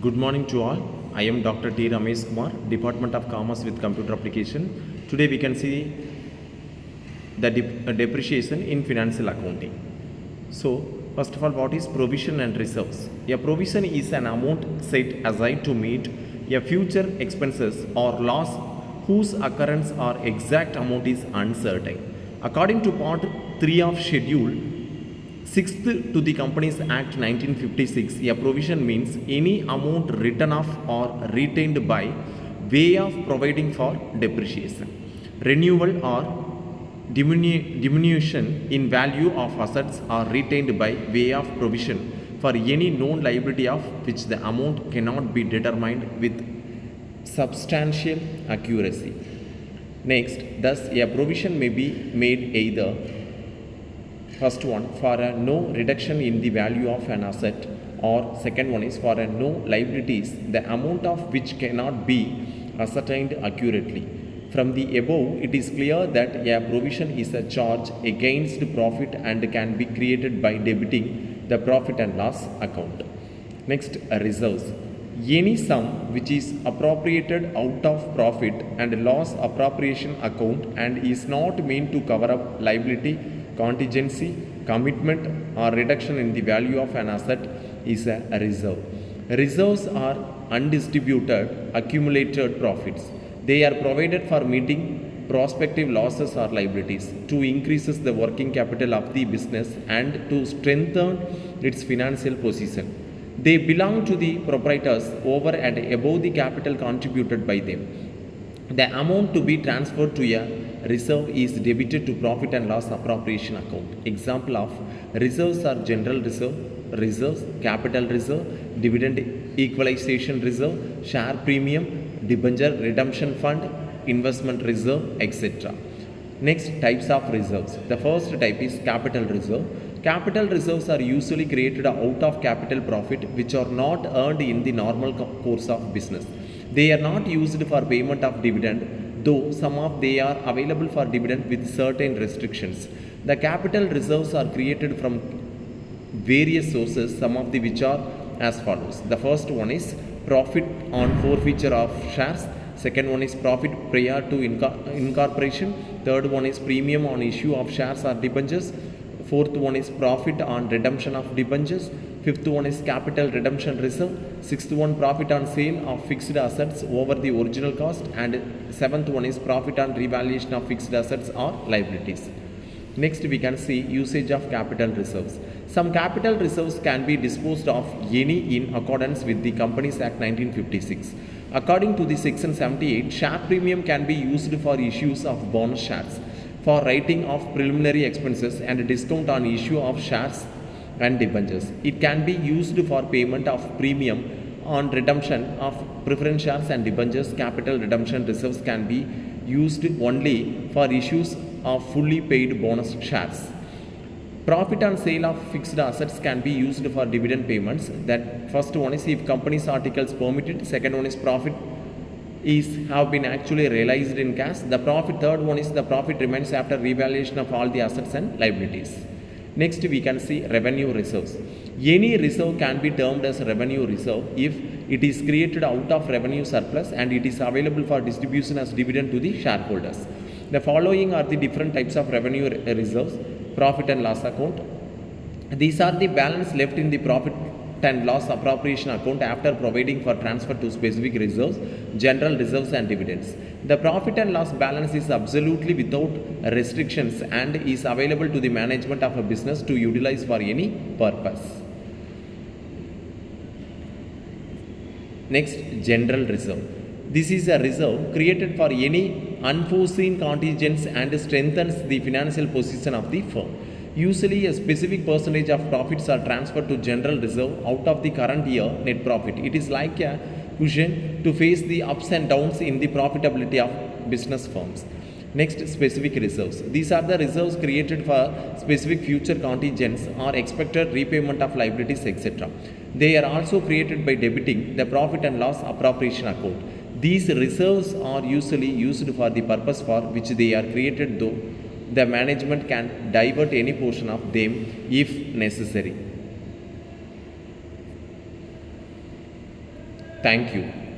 Good morning to all. I am Dr. T. Ramesh Kumar, Department of Commerce with Computer Application. Today we can see the depreciation in financial accounting. So, first of all, what is provision and reserves? A provision is an amount set aside to meet a future expenses or loss whose occurrence or exact amount is uncertain. According to Part 3 of Schedule 6th to the Companies Act 1956, a provision means any amount written off or retained by way of providing for depreciation, renewal or diminution in value of assets are retained by way of provision for any known liability of which the amount cannot be determined with substantial accuracy. Next, thus a provision may be made either first one for a no reduction in the value of an asset, or second one is for a no liabilities the amount of which cannot be ascertained accurately. From the above, it is clear that a provision is a charge against profit and can be created by debiting the profit and loss account. Next, reserves. Any sum which is appropriated out of profit and loss appropriation account and is not meant to cover up liability, contingency, commitment or reduction in the value of an asset is a reserve. Reserves are undistributed accumulated profits. They are provided for meeting prospective losses or liabilities, to increases the working capital of the business and to strengthen its financial position. They belong to the proprietors over and above the capital contributed by them. The amount to be transferred to a reserve is debited to profit and loss appropriation account. Example of reserves are general reserves, capital reserve, dividend equalization reserve, share premium, debenture redemption fund, investment reserve, etc. Next, types of reserves. The first type is capital reserve. Capital reserves are usually created out of capital profit which are not earned in the normal course of business. They are not used for payment of dividend, though some of they are available for dividend with certain restrictions. The capital reserves are created from various sources, some of the which are as follows. The first one is profit on forfeiture of shares. Second one is profit prior to incorporation. Third one is premium on issue of shares or debentures. Fourth one is profit on redemption of debentures. Fifth one is capital redemption reserve. Sixth one, profit on sale of fixed assets over the original cost. And seventh one is profit on revaluation of fixed assets or liabilities. Next, we can see usage of capital reserves. Some capital reserves can be disposed of any in accordance with the Companies Act 1956. According to the Section 78, share premium can be used for issues of bonus shares, for writing of preliminary expenses and discount on issue of shares and debentures. It can be used for payment of premium on redemption of preference shares and debentures. Capital redemption reserves can be used only for issues of fully paid bonus shares. Profit on sale of fixed assets can be used for dividend payments. That first one is if company's articles permit it. Second one is profit have been actually realized in cash. The profit, third one is the profit remains after revaluation of all the assets and liabilities. Next, we can see revenue reserves. Any reserve can be termed as revenue reserve if it is created out of revenue surplus and it is available for distribution as dividend to the shareholders. The following are the different types of revenue reserves. Profit and loss account. These are the balance left in the profit and loss appropriation account after providing for transfer to specific reserves, general reserves and dividends. The profit and loss balance is absolutely without restrictions and is available to the management of a business to utilize for any purpose. Next, general reserve. This is a reserve created for any unforeseen contingents and strengthens the financial position of the firm. Usually, a specific percentage of profits are transferred to general reserve out of the current year net profit. It is like a cushion to face the ups and downs in the profitability of business firms. Next, specific reserves. These are the reserves created for specific future contingents or expected repayment of liabilities, etc. They are also created by debiting the profit and loss appropriation account. These reserves are usually used for the purpose for which they are created, though the management can divert any portion of them if necessary. Thank you.